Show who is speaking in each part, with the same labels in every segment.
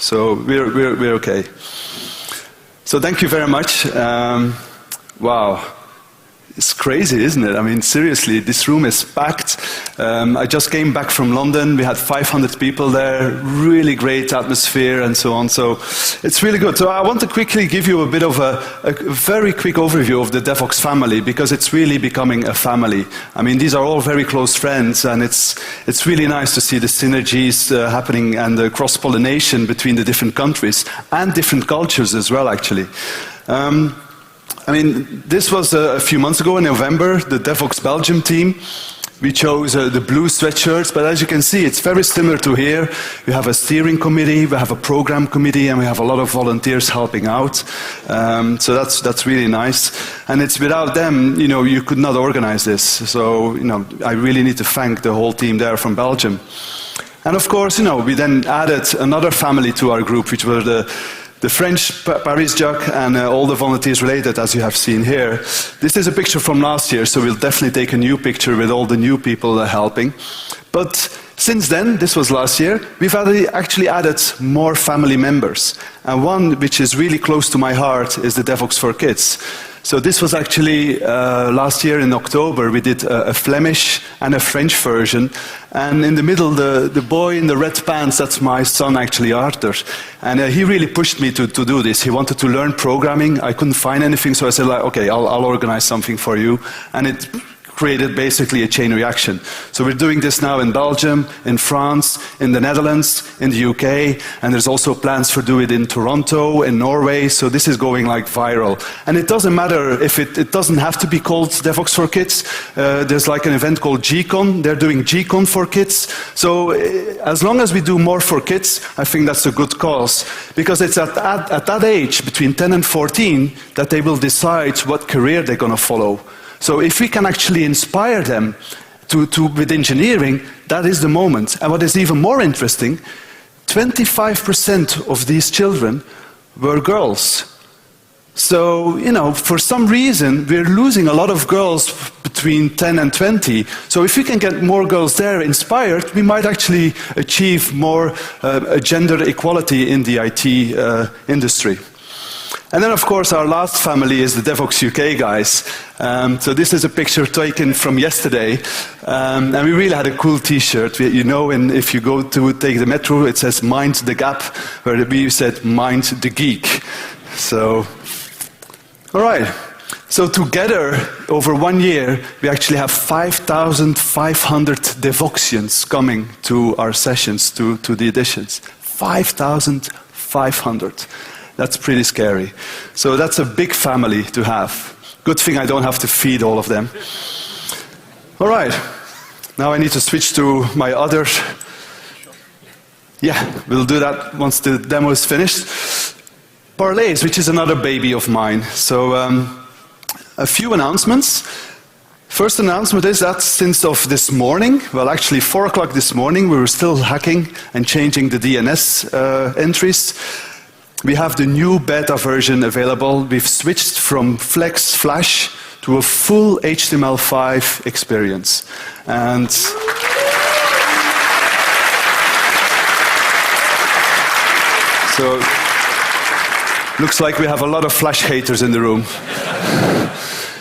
Speaker 1: So we're okay. So thank you very much. Wow. It's crazy, isn't it? I mean, seriously, this room is packed. I just came back from London. We had 500 people there, really great atmosphere and so on. So it's really good. So I want to quickly give you a bit of a very quick overview of the Devoxx family, because it's really becoming a family. I mean, these are all very close friends, and it's really nice to see the synergies happening and the cross-pollination between the different countries and different cultures as well, actually. I mean, this was a few months ago in November, the Devoxx Belgium team. We chose the blue sweatshirts, but as you can see, it's very similar to here. We have a steering committee, we have a program committee, and we have a lot of volunteers helping out. So that's really nice. And it's without them, you know, you could not organize this. So, you know, I really need to thank the whole team there from Belgium. And of course, you know, we then added another family to our group, which were the French Paris JUG and all the volunteers related, as you have seen here. This is a picture from last year, so we'll definitely take a new picture with all the new people helping. But since then, this was last year, we've actually added more family members. And one which is really close to my heart is the Devoxx for Kids. So this was actually last year in October. We did a Flemish and a French version. And in the middle, the boy in the red pants, that's my son actually, Arthur. And he really pushed me to do this. He wanted to learn programming. I couldn't find anything, so I said, like, okay, I'll organize something for you. And it created basically a chain reaction. So we're doing this now in Belgium, in France, in the Netherlands, in the UK, and there's also plans for doing it in Toronto, in Norway, so this is going like viral. And it doesn't matter if it doesn't have to be called Devoxx for Kids. There's like an event called GCon, they're doing GCon for kids. So as long as we do more for kids, I think that's a good cause. Because it's at that age, between 10 and 14, that they will decide what career they're going to follow. So if we can actually inspire them with engineering, that is the moment. And what is even more interesting, 25% of these children were girls. So, you know, for some reason, we're losing a lot of girls between 10 and 20. So if we can get more girls there inspired, we might actually achieve more gender equality in the IT industry. And then, of course, our last family is the Devoxx UK guys. So this is a picture taken from yesterday. And we really had a cool T-shirt. You know, if you go to take the metro, it says "Mind the Gap," where we said "Mind the Geek." So, all right. So together, over 1 year, we actually have 5,500 Devoxians coming to our sessions, to the editions. 5,500. That's pretty scary. So that's a big family to have. Good thing I don't have to feed all of them. All right. Now I need to switch to my other... Yeah, we'll do that once the demo is finished. Parleys, which is another baby of mine. So a few announcements. First announcement is that since of this morning, well actually 4 o'clock this morning, we were still hacking and changing the DNS entries. We have the new beta version available. We've switched from Flex Flash to a full HTML5 experience. And so, looks like we have a lot of Flash haters in the room.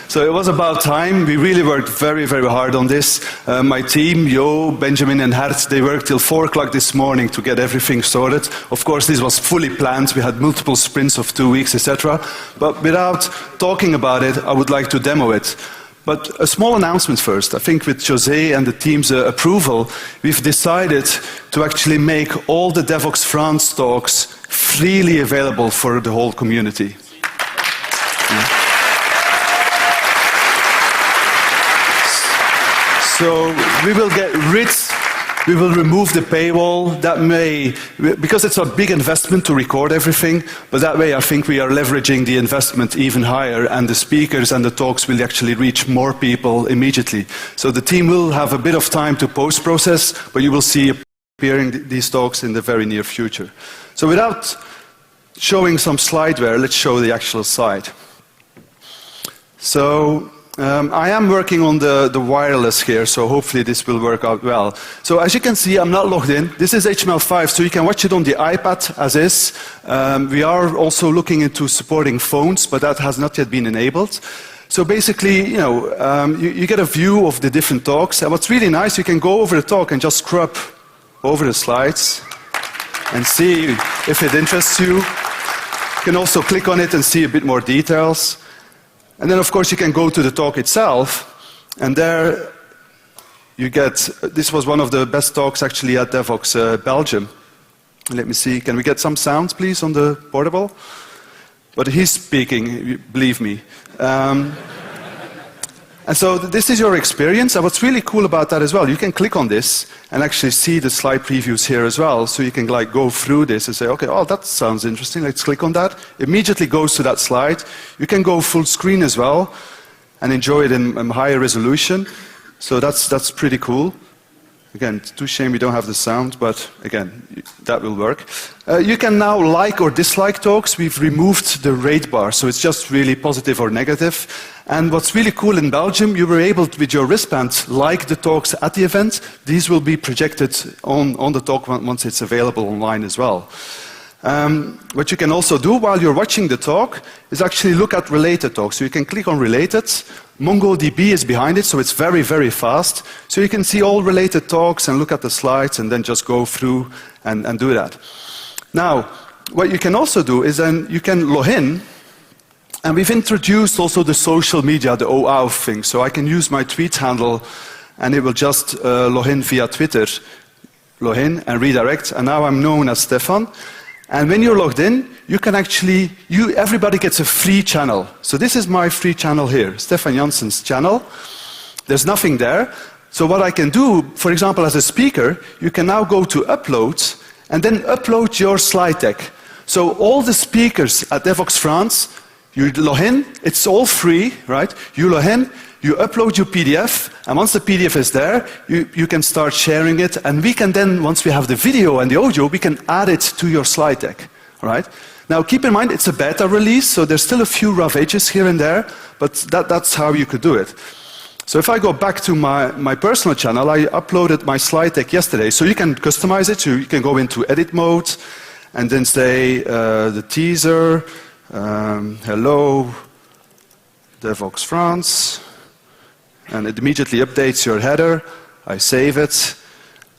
Speaker 1: So it was about time. We really worked very, very hard on this. My team, Jo, Benjamin and Hert, they worked till 4 o'clock this morning to get everything sorted. Of course, this was fully planned. We had multiple sprints of 2 weeks, etc. But without talking about it, I would like to demo it. But a small announcement first. I think with José and the team's approval, we've decided to actually make all the Devoxx France talks freely available for the whole community. Yeah. So we will remove the paywall. That may, because it's a big investment to record everything, but that way I think we are leveraging the investment even higher, and the speakers and the talks will actually reach more people immediately. So the team will have a bit of time to post-process, but you will see appearing these talks in the very near future. So without showing some slideware, let's show the actual site. So I am working on the wireless here, so hopefully this will work out well. So as you can see, I'm not logged in. This is HTML5, so you can watch it on the iPad as is. We are also looking into supporting phones, but that has not yet been enabled. So basically, you get a view of the different talks. And what's really nice, you can go over the talk and just scrub over the slides and see if it interests you. You can also click on it and see a bit more details. And then, of course, you can go to the talk itself, and there you get, this was one of the best talks actually at Devoxx Belgium. Let me see, can we get some sounds, please, on the portable? But he's speaking, believe me. And so this is your experience, and what's really cool about that as well, you can click on this and actually see the slide previews here as well, so you can like go through this and say, okay, oh, that sounds interesting, let's click on that. Immediately goes to that slide. You can go full screen as well and enjoy it in higher resolution, so that's pretty cool. Again, it's too shame we don't have the sound, but again, that will work. You can now like or dislike talks. We've removed the rate bar, so it's just really positive or negative. And what's really cool in Belgium, you were able to, with your wristband, like the talks at the event. These will be projected on the talk once it's available online as well. What you can also do while you're watching the talk is actually look at related talks. So you can click on related. MongoDB is behind it, so it's very, very fast. So you can see all related talks and look at the slides and then just go through and do that. Now, what you can also do is then you can log in, and we've introduced also the social media, the OAuth thing. So I can use my tweet handle and it will just log in via Twitter, log in and redirect, and now I'm known as Stephan. And when you're logged in, you can actually, everybody gets a free channel. So this is my free channel here, Stephan Janssen's channel. There's nothing there. So what I can do, for example, as a speaker, you can now go to upload and then upload your slide deck. So all the speakers at Devoxx France, you log in, it's all free, right? You log in, you upload your PDF, and once the PDF is there, you can start sharing it, and we can then, once we have the video and the audio, we can add it to your slide deck, right? Now keep in mind, it's a beta release, so there's still a few rough edges here and there, but that's how you could do it. So if I go back to my personal channel, I uploaded my slide deck yesterday, so you can customize it, so you can go into edit mode, and then say the teaser, hello, Devoxx France, and it immediately updates your header. I save it,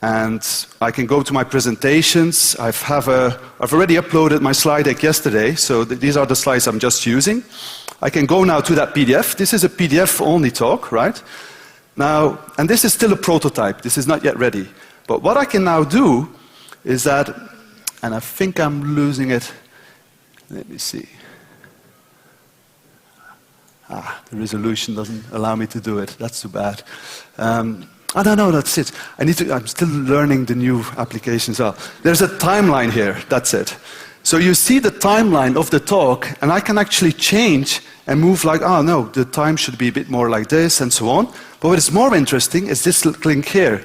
Speaker 1: and I can go to my presentations. I've already uploaded my slide deck yesterday, so these are the slides I'm just using. I can go now to that PDF. This is a PDF-only talk, right? Now, and this is still a prototype. This is not yet ready. But what I can now do is that, and I think I'm losing it. Let me see. The resolution doesn't allow me to do it. That's too bad. No, that's it. I'm still learning the new application as well. There's a timeline here. That's it. So you see the timeline of the talk, and I can actually change and move like, oh no, the time should be a bit more like this, and so on. But what is more interesting is this link here.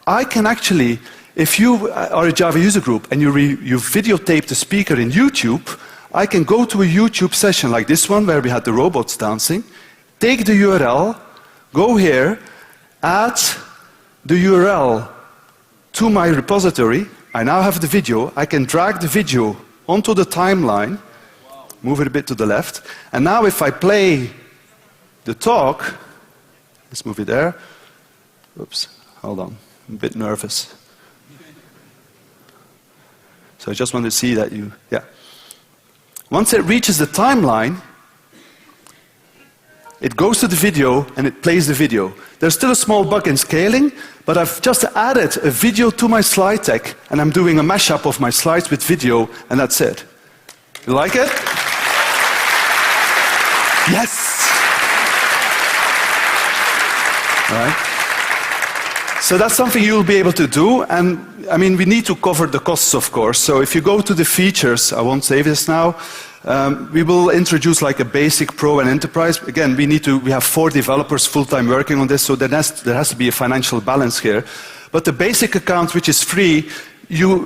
Speaker 1: I can actually, if you are a Java User Group and you videotape the speaker in YouTube, I can go to a YouTube session like this one where we had the robots dancing, take the URL, go here, add the URL to my repository. I now have the video. I can drag the video onto the timeline, move it a bit to the left, and now if I play the talk, let's move it there. Oops, hold on, I'm a bit nervous. So I just want to see that yeah. Once it reaches the timeline, it goes to the video and it plays the video. There's still a small bug in scaling, but I've just added a video to my slide deck, and I'm doing a mashup of my slides with video, and that's it. You like it? Yes! All right. So that's something you'll be able to do, and I mean, we need to cover the costs, of course. So if you go to the features, I won't save this now, we will introduce like a basic pro and enterprise. Again, we have 4 developers full-time working on this, so there has to be a financial balance here. But the basic account, which is free,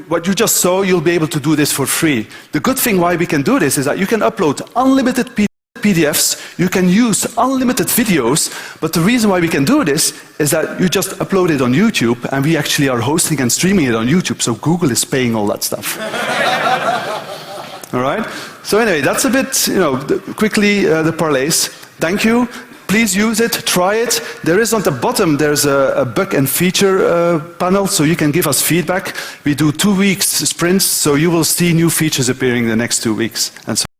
Speaker 1: what you just saw, you'll be able to do this for free. The good thing why we can do this is that you can upload unlimited PDFs PDFs, you can use unlimited videos, but the reason why we can do this is that you just upload it on YouTube, and we actually are hosting and streaming it on YouTube, so Google is paying all that stuff. All right? So anyway, that's a bit, quickly the Parleys. Thank you. Please use it, try it. There is on the bottom, there's a bug and feature panel, so you can give us feedback. We do 2 weeks sprints, so you will see new features appearing in the next 2 weeks. And so